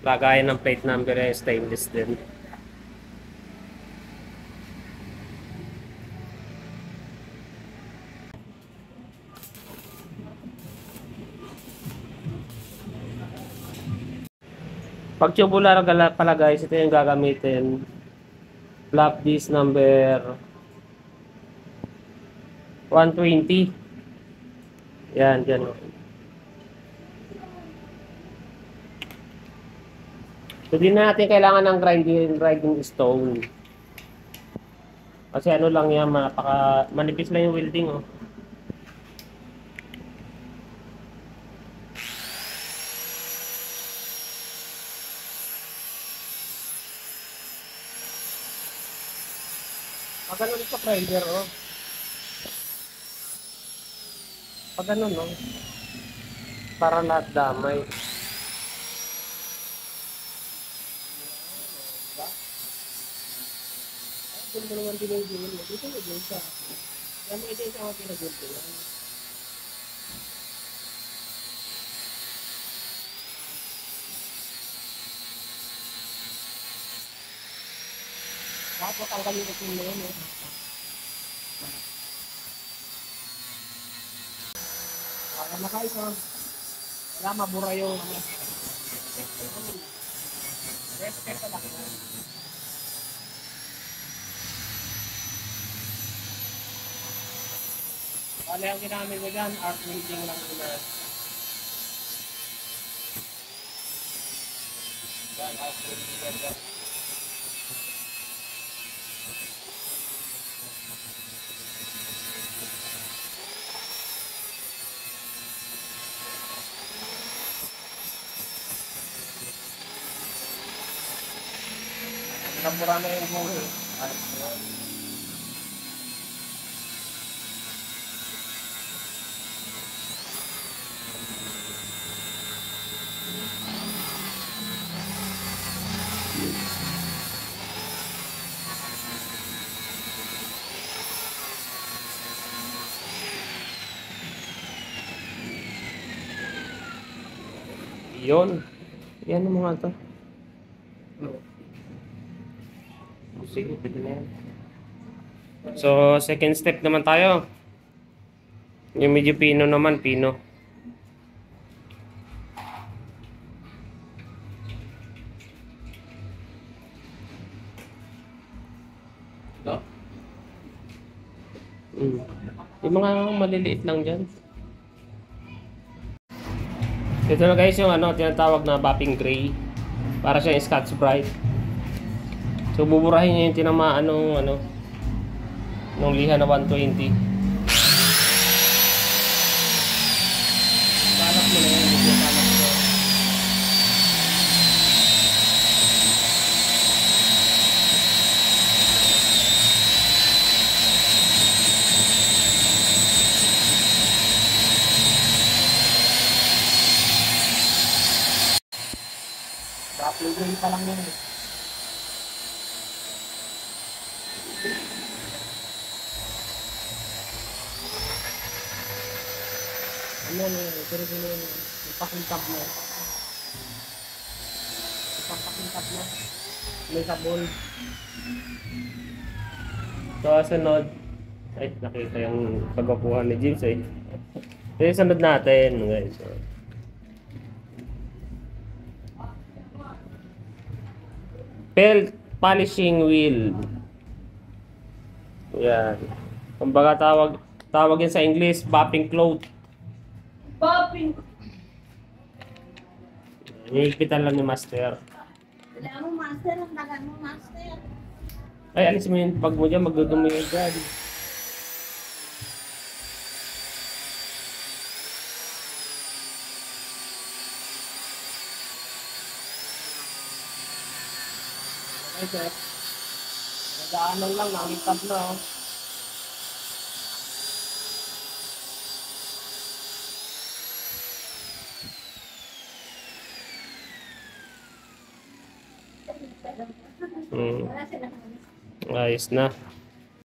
Lagayan ng plate number ay stainless din. Pag tubular pala guys, ito yung gagamitin. Flap disc number 120. Yan, dyan. So, di na natin kailangan ng grinding stone. Kasi ano lang yan, manipis lang yung welding, oh. Pag ganun sa grinder, oh. Pag ganun, no? Para lahat damay. Doon mo naman dinigilin mo. Dito mo din siya. Yan mo din siya mga pinagultulan. Tapos ang kalimutin mo yun, eh. Para na kayo, no? Wala mabura yung respect pa lang. Bale, ang ginamit ko dyan, arc welding lang muna. Yan, arc welding yan dyan. Napura na yung buhay. Yun. Yan ang mga ito. Sige, pwede na yan. So, second step naman tayo. Yung medyo pino naman, pino. Yung mga maliliit lang dyan. Ito na guys yung ano, tinatawag na Bapping Gray. Para siyang Scotch Brite. So buburahin niya yung tinamaan nung liha na 120. Palak mo na yan, medyo palak mo. Bapping Gray pa lang yan eh. Ano pero ipakintab mo. Ipakintab mo. May sabon. So, sunod. Ay, nakita yung pagkakuha ni James eh. So, yung sunod natin, guys. Pelt polishing wheel. Yan. Kumbaga tawag yan sa English, Bapping cloth. Bapping. Hihigpitan lang ni Master. Wala mo master, ang dagan mo master. Ay, alis mo yung pag mo dyan, magdudumi yung dyan. Okay, sir. Nadaanan lang, nangitab na, oh. Ayos na.